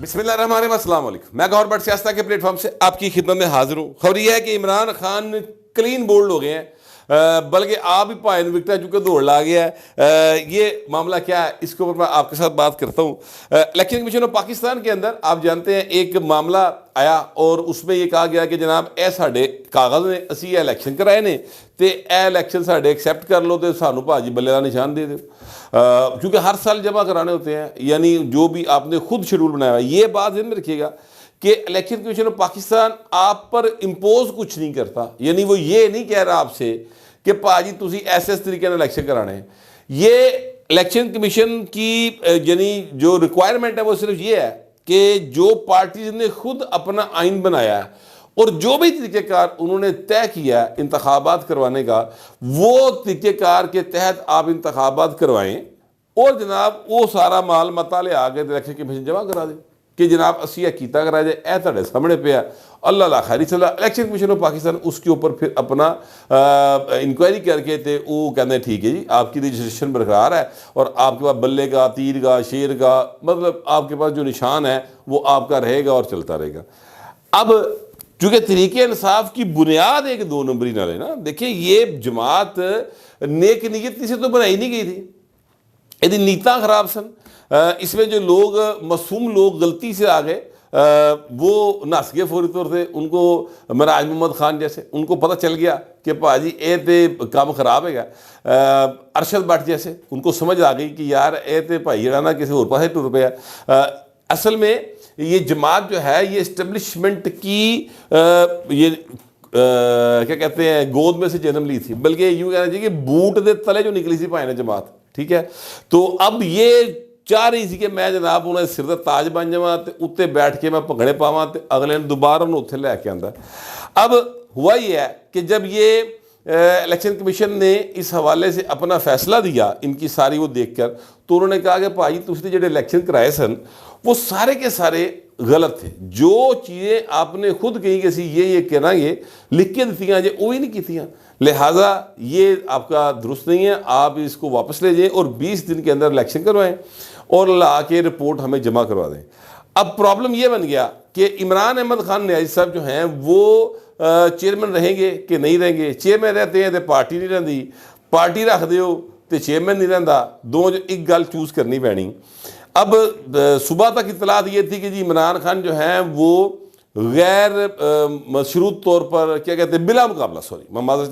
बिस्मिल्लाहिर्रहमानिर्रहीम, अस्सलाम वालेकुम। मैं गौहर भट्ट सियासत के प्लेटफॉर्म से आपकी खिदमत में हाजिर हूँ। खबर यह है कि इमरान खान क्लीन बोल्ड हो गए हैं, बल्कि आप ही पाए विकटा चुके दौड़ ला गया है। ये मामला क्या है, इसके ऊपर मैं आपके साथ बात करता हूँ। इलेक्शन कमीशन ऑफ पाकिस्तान के अंदर आप जानते हैं एक मामला आया और उसमें ये कहा गया कि जनाब ए साढ़े कागज़ ने असी इलेक्शन कराए ने तो ए इलेक्शन साढ़े एक्सैप्ट कर लो तो सानू भाजी बल्ले का निशान दे दो, क्योंकि हर साल जमा कराने होते हैं, यानी जो भी आपने खुद शेड्यूल बनाया है। ये बात ध्यान में रखिएगा कि इलेक्शन कमीशन ऑफ पाकिस्तान आप पर इम्पोज कुछ नहीं करता, यानी वो ये नहीं कह रहा आपसे कि भाजी तुसी ऐसे तरीके इलेक्शन कराने हैं। ये इलेक्शन कमीशन की यानी जो रिक्वायरमेंट है वो सिर्फ ये है कि जो पार्टीज ने खुद अपना आइन बनाया है और जो भी तरीक़ेकार उन्होंने तय किया है इंतखाबात करवाने का, वो तरीक़ेकार के तहत आप इंतखाबात करवाएं और जनाब वो सारा माल मता ले आगे इलेक्शन कमीशन जमा करा दें कि जनाब असी कीता करा जाए। ए तुहाडे सामने पे अल्लाह ला खैरी चला। इलेक्शन कमीशन ऑफ पाकिस्तान उसके ऊपर फिर अपना इंक्वायरी करके तो वो कहते ठीक है जी आपकी रजिस्ट्रेशन बरकरार है और आपके पास बल्ले का, तीर का, शेर का, मतलब आपके पास जो निशान है वो आपका रहेगा और चलता रहेगा। अब चूँकि तरीके इंसाफ की बुनियाद एक दो नंबरी ना लेना, देखिए ये जमात नेक नीयत से तो बनाई नहीं गई थी, यदि नीयतां खराब सन। इसमें जो लोग मासूम लोग गलती से आ गए वो नस गए फौरी तौर से, उनको मराज मोहम्मद खान जैसे उनको पता चल गया कि भाजी ए तो काम खराब है। अरशद भट्ट जैसे उनको समझ आ गई कि यार ए तो भाई जरा ना किसी और पासे टुर पे। असल में ये जमात जो है ये इस्टबलिशमेंट की ये क्या कहते हैं गोद में से जन्म ली थी, बल्कि यूँ कहना चाहिए कि बूट दे तले जो निकली सी भाई ने जमात, ठीक है। तो अब ये चाह रही थी कि मैं जनाब उन्हें सिर का ताज बन जावा तो उत्ते बैठ के मैं भंगड़े पावा तो अगले दोबारा उन्हें उत्थे लैके आंदा। अब हुआ ही है कि जब ये इलेक्शन कमीशन ने इस हवाले से अपना फैसला दिया इनकी सारी वो देख कर, तो उन्होंने कहा कि भाई तुसीं जो इलेक्शन कराए सन वो सारे के सारे गलत थे। जो चीज़ें आपने खुद कही कि ये करांगे लिख के दित्तियां जे वो ही नहीं कीतियां, लिहाजा ये आपका दुरुस्त नहीं है, आप इसको वापस ले जाएं और 20 दिन के अंदर इलेक्शन करवाएं और ला के रिपोर्ट हमें जमा करवा दें। अब प्रॉब्लम ये बन गया कि इमरान अहमद खान न्याजी साहब जो हैं वो चेयरमैन रहेंगे कि नहीं रहेंगे। चेयरमैन रहते हैं तो पार्टी नहीं रही, पार्टी रख दो तो चेयरमैन नहीं रहता, दो जो एक गल चूज़ करनी पैनी। अब सुबह तक इतलात ये थी कि जी इमरान खान जो हैं वो गैर मशरूत तौर पर क्या कहते हैं बिला मुकाबला,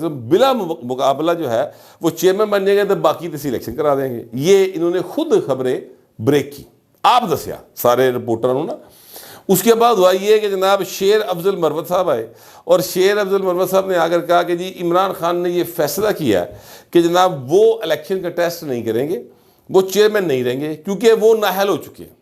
बिला मुकाबला जो है वो चेयरमैन बन जाएंगे तो बाकी तो सिलेक्शन करा देंगे। ये इन्होंने खुद खबरें ब्रेक की, आप दसिया सारे रिपोर्टरों ना। उसके बाद हुआ ये कि जनाब शेर अफजल मरवत साहब आए और शेर अफजल मरवत साहब ने आकर कहा कि जी इमरान खान ने ये फैसला किया कि जनाब वो इलेक्शन का टेस्ट नहीं करेंगे, वो चेयरमैन नहीं रहेंगे क्योंकि वो नाअहल हो चुके हैं।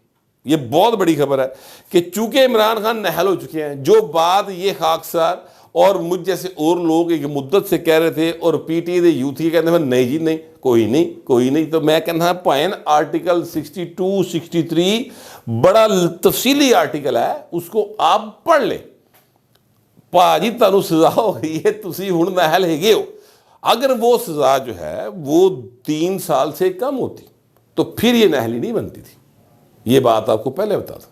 ये बहुत बड़ी खबर है कि चूंकि इमरान खान नाअहल हो चुके हैं, जो बात ये खाकसार और मुझ जैसे और लोग एक मुद्दत से कह रहे थे और पीटीआई के यूथ ये कहते हैं नहीं जी नहीं कोई नहीं। तो मैं कहना पाइन आर्टिकल 62 63 बड़ा तफसीली आर्टिकल है, उसको आप पढ़ ले। भाजी तुहानू सजा हो गई है, तुसी हुण नाअहल हैगे हो। अगर वो सजा जो है वो 3 साल से कम होती तो फिर ये नाअहली नहीं बनती थी। ये बात आपको पहले बता दूं,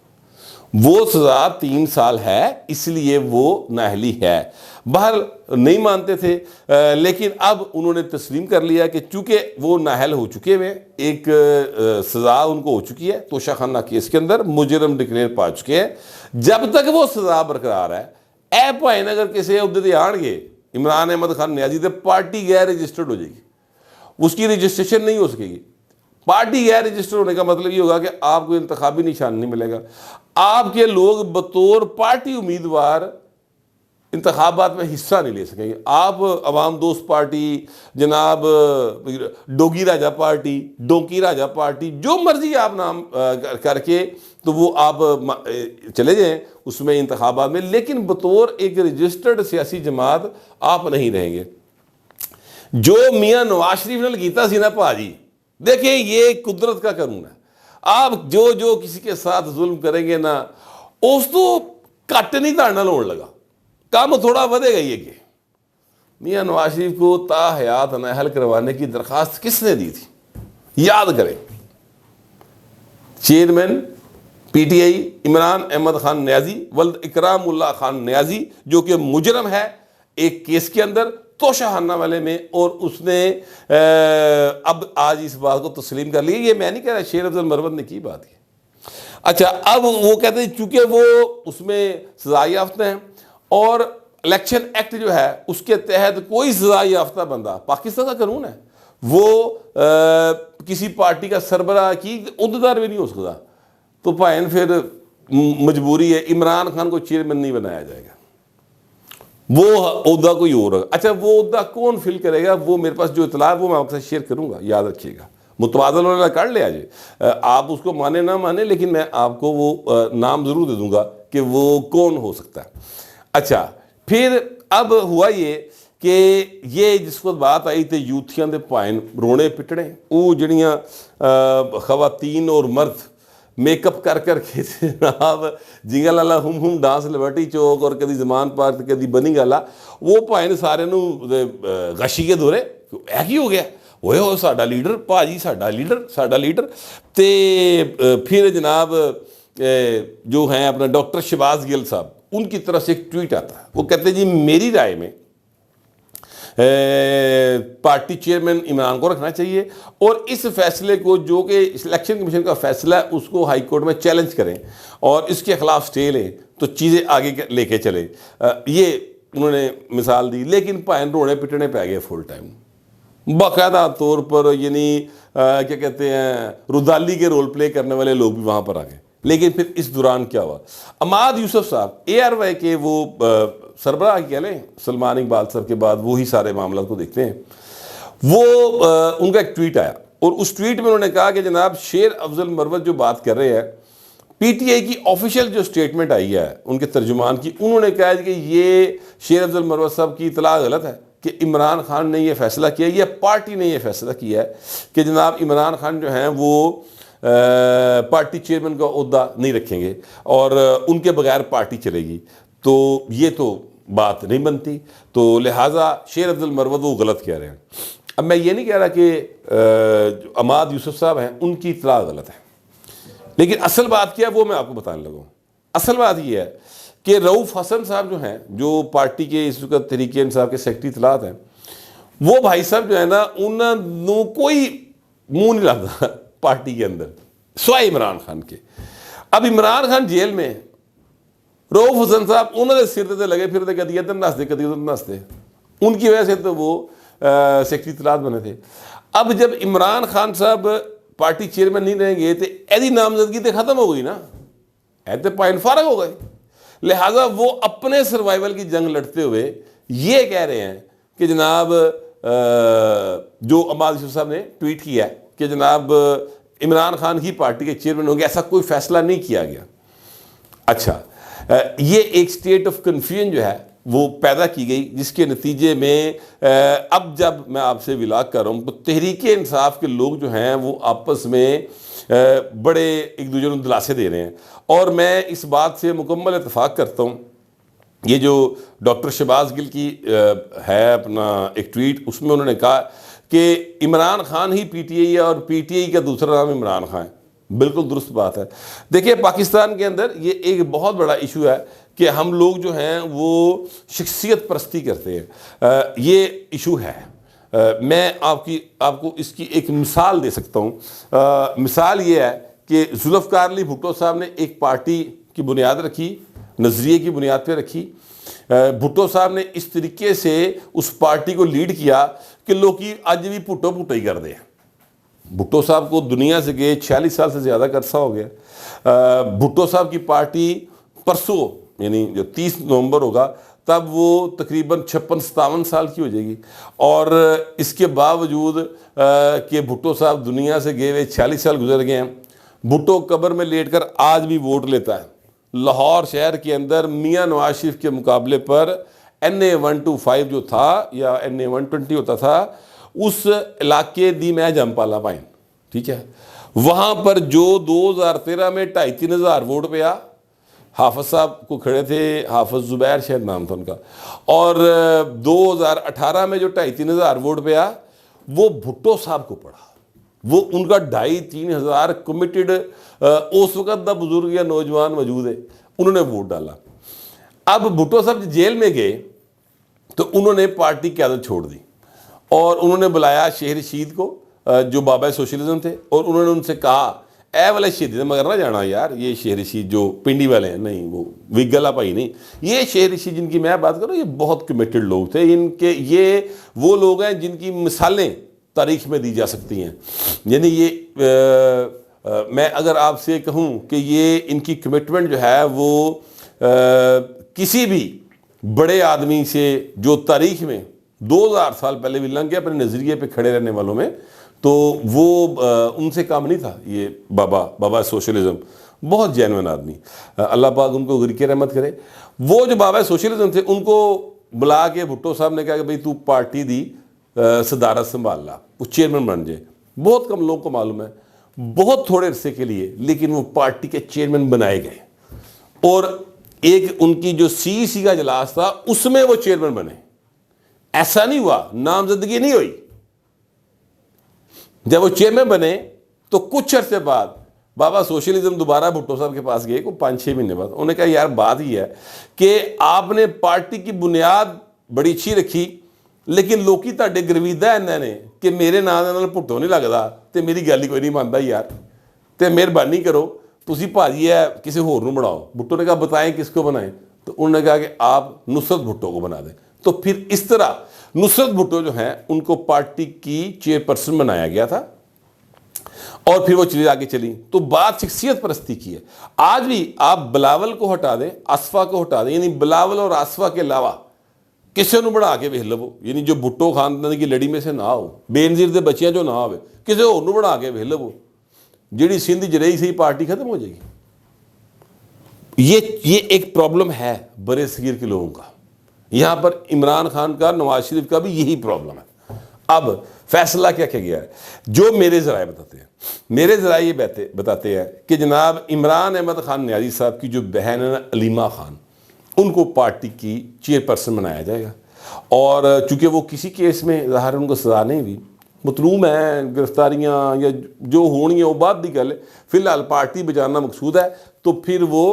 वो सजा 3 साल है इसलिए वो नाअहली है। बाहर नहीं मानते थे, लेकिन अब उन्होंने तस्लीम कर लिया कि चूंकि वो नाअहल हो चुके हुए, एक सज़ा उनको हो चुकी है, तोशाखाना केस के अंदर मुजरम डिक्लेयर पा चुके हैं। जब तक वो सज़ा बरकरार है, ए भाई अगर किसी उहदे ते आएंगे इमरान अहमद खान न्याजी तो पार्टी गैर रजिस्टर्ड हो जाएगी, उसकी रजिस्ट्रेशन नहीं हो सकेगी। पार्टी गैर रजिस्टर्ड होने का मतलब ये होगा कि आपको इंतखाबी निशान नहीं मिलेगा, आपके लोग बतौर पार्टी उम्मीदवार इंतखाबात में हिस्सा नहीं ले सकेंगे। आप अवाम दोस्त पार्टी, जनाब डोगी राजा पार्टी, डोंकी राजा पार्टी, जो मर्जी आप नाम करके तो वो आप चले जाएं उसमें इंतखाबात में, लेकिन बतौर एक रजिस्टर्ड सियासी जमात आप नहीं रहेंगे। जो मियाँ नवाज शरीफ ने कीता सी ना भाजी, देखिए ये कुदरत का कानून है। आप जो किसी के साथ जुल्म करेंगे ना उस तो घट नहीं धारना लाने लगा, काम थोड़ा बढ़ेगा। ये कि मियाँ नवाज शरीफ को ताहयात नाअहल करवाने की दरख्वास्त किसने दी थी, याद करें। चेयरमैन पीटीआई इमरान अहमद खान न्याजी वल्द इकरामुल्लाह खान न्याजी, जो कि मुजरम है एक केस के अंदर तोशाखाना वाले में, और उसने अब आज इस बात को तस्लीम कर लिया। ये मैं नहीं कह रहा, शेर अफजल मरवत ने की बात है। अच्छा, अब वो कहते हैं चूंकि वो उसमें सजा याफ्ता हैं और इलेक्शन एक्ट जो है उसके तहत कोई सजा याफ्ता बंदा, पाकिस्तान का कानून है, वो किसी पार्टी का सरबराह की उहदेदार भी नहीं हो सकता, तो भाईन फिर मजबूरी है इमरान खान को चेयरमैन नहीं बनाया जाएगा, वो ओहदा कोई और। अच्छा, वो ओहदा कौन फिल करेगा, वो मेरे पास जो इतला है वो मैं आपके साथ शेयर करूंगा, याद रखिएगा। मुतबादल वाला कर लिया जी, आप उसको माने ना माने, लेकिन मैं आपको वो नाम ज़रूर दे दूंगा कि वो कौन हो सकता है। अच्छा, फिर अब हुआ ये कि ये जिस वक्त बात आई तो यूथियां दे भाईन रोने पिटने, वो जड़ियाँ खवातीन और मर्द मेकअप कर करके जनाब जिंगा लाला हुम डांस लिबर्टी चौक और कभी जमान पार्क कभी बनी गाला, वो भाईन सारे गशी के दौरे है की हो गया, वो साडा लीडर भाजी, साडा लीडर। तो फिर जनाब जो हैं अपना डॉक्टर शहबाज गिल साहब, उनकी तरफ से एक ट्वीट आता है, वो कहते हैं जी मेरी राय में पार्टी चेयरमैन इमरान को रखना चाहिए, और इस फैसले को जो कि इलेक्शन कमीशन का फैसला है उसको हाई कोर्ट में चैलेंज करें और इसके खिलाफ स्टे लें तो चीज़ें आगे लेके चले। ये उन्होंने मिसाल दी, लेकिन भाईन रोने पिटने पे आ गए फुल टाइम बाकायदा तौर पर, यानी क्या कहते हैं रुदाली के रोल प्ले करने वाले लोग भी वहाँ पर आ गए। लेकिन फिर इस दौरान क्या हुआ, अमाद यूसुफ साहब ARY के वो सरबराह कह लें सलमान इकबाल साहब के बाद, वो ही सारे मामला को देखते हैं, वो उनका एक ट्वीट आया और उस ट्वीट में उन्होंने कहा कि जनाब शेर अफजल मरवत जो बात कर रहे हैं, PTI की ऑफिशियल जो स्टेटमेंट आई है उनके तर्जुमान की, उन्होंने कहा है कि ये शेर अफजल मरवत साहब की इतला गलत है कि इमरान खान ने ये फैसला किया, या पार्टी ने ये फैसला किया है कि जनाब इमरान खान जो हैं वो पार्टी चेयरमैन का ओहदा नहीं रखेंगे और उनके बगैर पार्टी चलेगी, तो ये तो बात नहीं बनती, तो लिहाजा शेर अफजल मरवत वो गलत कह रहे हैं। अब मैं ये नहीं कह रहा कि अमाद यूसुफ साहब हैं उनकी इतला गलत है, लेकिन असल बात क्या है वो मैं आपको बताने लगा। असल बात ये है कि रऊफ़ हसन साहब जो हैं, जो पार्टी के इस वक्त तहरीक इंसाफ के सेक्रेटरी इतलात हैं, वो भाई साहब जो है ना उन्होंने कोई मुँह नहीं लाता पार्टी के अंदर स्वाय इमरान खान के। अब इमरान खान जेल में, रऊफ़ हसन साहब उन्होंने सिर ते लगे फिर कदी इधर नसते कदी उधर नसते, उनकी वजह से तो वो सेक्रेटरी इतलात बने थे। अब जब इमरान खान साहब पार्टी चेयरमैन नहीं रहेंगे तो एदी नामजदगी तो ख़त्म हो गई ना, ऐसे पॉइंट फारग हो गए। लिहाजा वो अपने सर्वाइवल की जंग लड़ते हुए ये कह रहे हैं कि जनाब जो अमाद यूसुफ साहब ने ट्वीट किया है कि जनाब इमरान खान ही पार्टी के चेयरमैन होंगे, ऐसा कोई फैसला नहीं किया गया। अच्छा, ये एक स्टेट ऑफ कन्फ्यूजन जो है वो पैदा की गई, जिसके नतीजे में अब जब मैं आपसे विलाग कर रहा हूँ तो तहरीक इंसाफ के लोग जो हैं वो आपस में बड़े एक दूसरे को दिलासे दे रहे हैं, और मैं इस बात से मुकम्मल इत्तेफाक करता हूँ। ये जो डॉक्टर शहबाज गिल की है अपना एक ट्वीट, उसमें उन्होंने कहा कि इमरान खान ही PTI है और PTI का दूसरा नाम इमरान खान है। बिल्कुल दुरुस्त बात है। देखिए, पाकिस्तान के अंदर ये एक बहुत बड़ा इशू है कि हम लोग जो हैं वो शख्सियत परस्ती करते हैं, ये इशू है। मैं आपको इसकी एक मिसाल दे सकता हूँ। मिसाल ये है कि जुल्फ़िकार अली भुट्टो साहब ने एक पार्टी की बुनियाद रखी, नज़रिए की बुनियाद पर रखी। भुट्टो साहब ने इस तरीके से उस पार्टी को लीड किया कि लोग अज भी भुट्टो ही करते हैं। भुट्टो साहब को दुनिया से गए 46 साल से ज़्यादा का अरसा हो गया। भुट्टो साहब की पार्टी परसों यानी जो 30 नवंबर होगा तब वो तकरीबन 56-57 साल की हो जाएगी, और इसके बावजूद कि भुट्टो साहब दुनिया से गए हुए 46 साल गुजर गए हैं, भुट्टो कब्र में लेटकर आज भी वोट लेता है। लाहौर शहर के अंदर मियाँ नवाज शरीफ के मुकाबले पर NA 125 जो था या NA 120 होता था, उस इलाके दी मैं जमपाला पाइन, ठीक है, वहाँ पर जो 2013 में 2,500-3 हज़ार वोट पे आ, हाफिज साहब को खड़े थे, हाफिज जुबैर शायद नाम था उनका, और 2018 में जो 2,500-3 हज़ार वोट पे आ वो भुट्टो साहब को पड़ा। वो उनका 2,500-3 हज़ार कमिटेड उस वक्त का बुजुर्ग या नौजवान मौजूद है, उन्होंने वोट डाला। अब भुट्टो साहब जेल में गए तो उन्होंने पार्टी की आदत छोड़ दी और उन्होंने बुलाया शेख रशीद को, जो बाबा सोशलिज्म थे, और उन्होंने उनसे कहा ए वाले शहीद मगर ना जाना यार, ये शेख रशीद जो पिंडी वाले हैं, नहीं वो विगला भाई नहीं, ये शेख रशीद जिनकी मैं बात करूँ ये बहुत कमिटेड लोग थे, इनके ये वो लोग हैं जिनकी मिसालें तारीख में दी जा सकती हैं। यानी ये मैं अगर आपसे कहूँ कि ये इनकी कमिटमेंट जो है वो किसी भी बड़े आदमी से जो तारीख में 2000 साल पहले भी लंघ गया अपने नज़रिए पे खड़े रहने वालों में, तो वो उनसे काम नहीं था। ये बाबा सोशलिज्म बहुत जेन्युइन आदमी, अल्लाह पाक उनको गिरके रहमत करे। वो जो बाबा सोशलिज्म थे उनको बुला के भुट्टो साहब ने कहा कि भाई तू पार्टी दी सदारत संभाल ला, वो चेयरमैन बन जाए। बहुत कम लोगों को मालूम है, बहुत थोड़े अरसे के लिए, लेकिन वो पार्टी के चेयरमैन बनाए गए और एक उनकी जो सीईसी का इजलास था उसमें वो चेयरमैन बने। ऐसा नहीं हुआ, नामजदगी नहीं हुई। जब वो चेयरमैन बने तो कुछ अरसे बाद बाबा सोशलिज्म दोबारा भुट्टो साहब के पास गए, को 5-6 महीने बाद। उन्होंने कहा यार बात ही है कि आपने पार्टी की बुनियाद बड़ी अच्छी रखी, लेकिन लोग ਤੁਹਾਡੇ ਗਰਵੀਦਾ ਇਹਨਾਂ ਨੇ कि मेरे नाम ਨਾਲ ਭੁੱਟੋ नहीं लगता तो मेरी गल ही कोई नहीं मानता यार, तो मेहरबानी करो तुसी भाजी है किसी होर नूं बनाओ। भुट्टो ने कहा बताएं किसको बनाएं, तो उन्होंने कहा कि आप नुसरत भुट्टो को बना दें। तो फिर इस तरह नुसरत भुट्टो जो हैं उनको पार्टी की चेयरपर्सन बनाया गया था और फिर वो चीज़ आगे चली। तो बात शख्सियत परस्ती की है। आज भी आप बिलावल को हटा दें, आसफा को हटा दें, यानी बिलावल और आसफा के अलावा किसी को बढ़ा के वेख लवो, यानी जो भुट्टो खानदान की लड़ी में से ना हो, बेनजीर के बच्चियां जो ना हो, किसी होर नूं बढ़ा के वेख लवो, जी सिंध च रही सही पार्टी खत्म हो जाएगी। ये एक प्रॉब्लम है बड़े सगीर के लोगों का। यहाँ पर इमरान खान का, नवाज शरीफ का भी यही प्रॉब्लम है। अब फैसला क्या किया गया है, जो मेरे ज़राए बताते हैं, मेरे ज़राए ये बताते हैं कि जनाब इमरान अहमद खान न्याजी साहब की जो बहन है अलीमा खान, उनको पार्टी की चेयरपर्सन बनाया जाएगा। और चूँकि वो किसी केस में ज़ाहिर उनको सज़ा नहीं हुई, मतलूम है, गिरफ्तारियाँ या जो होनी है वो बात की गल है, फिलहाल पार्टी बचाना मकसूद है, तो फिर वो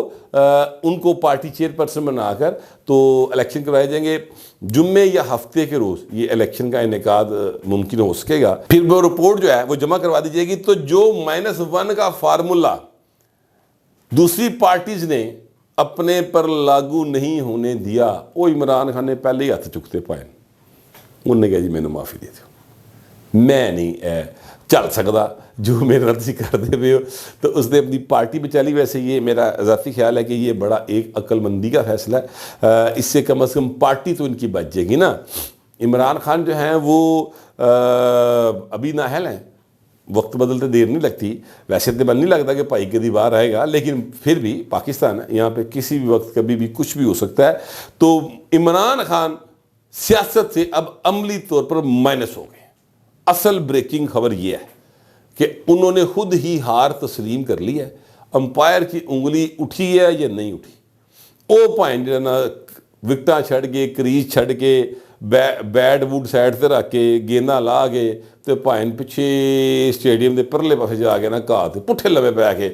उनको पार्टी चेयरपर्सन बनाकर तो इलेक्शन करवाए जाएंगे। जुम्मे या हफ्ते के रोज़ ये इलेक्शन का इनेकाद मुमकिन हो सकेगा। फिर वो रिपोर्ट जो है वो जमा करवा दी जाएगी। तो जो -1 का फार्मूला दूसरी पार्टीज़ ने अपने पर लागू नहीं होने दिया, वो इमरान खान ने पहले ही हथ चुकते पाए। उन्होंने कहा जी मैंने माफ़ी दे दो, मैं नहीं चल सकता जो मेरे रद्दी कर दे हुए हो। तो उसने अपनी पार्टी बचा ली। वैसे ये मेरा इजाफी ख्याल है कि ये बड़ा एक अक्लमंदी का फैसला है। इससे कम से कम पार्टी तो इनकी बच जाएगी ना। इमरान खान जो हैं वो अभी नाअहल हैं, वक्त बदलते देर नहीं लगती। वैसे तो मन नहीं लगता कि भाई कभी बाहर आएगा, लेकिन फिर भी पाकिस्तान है, यहाँ पे किसी भी वक्त कभी भी कुछ भी हो सकता है। तो इमरान खान सियासत से अब अमली तौर पर माइनस हो गए। असल ब्रेकिंग खबर ये है कि उन्होंने खुद ही हार तस्लीम कर ली है। अंपायर की उंगली उठी है या नहीं उठी, वो भाएं जो ना विकटा छड़ के, क्रीज छड़ के, बैट वुड साइड से रख के, गेंदा ला के, तो भाएं पिछे स्टेडियम के परले पासे जाके ना घाह ते पुट्ठे लवे पै के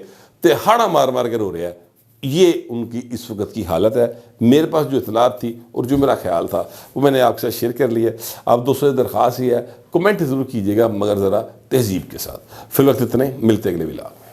ते हाड़ा मार मार के रो रहा है। ये उनकी इस वक्त की हालत है। मेरे पास जो इतलात थी और जो मेरा ख्याल था वो मैंने आपके साथ शेयर कर लिया। आप दोस्तों से दरख्वास्त ही है, कमेंट ज़रूर कीजिएगा मगर ज़रा तहजीब के साथ। फिल वक्त इतने, मिलते अगले व्लॉग में।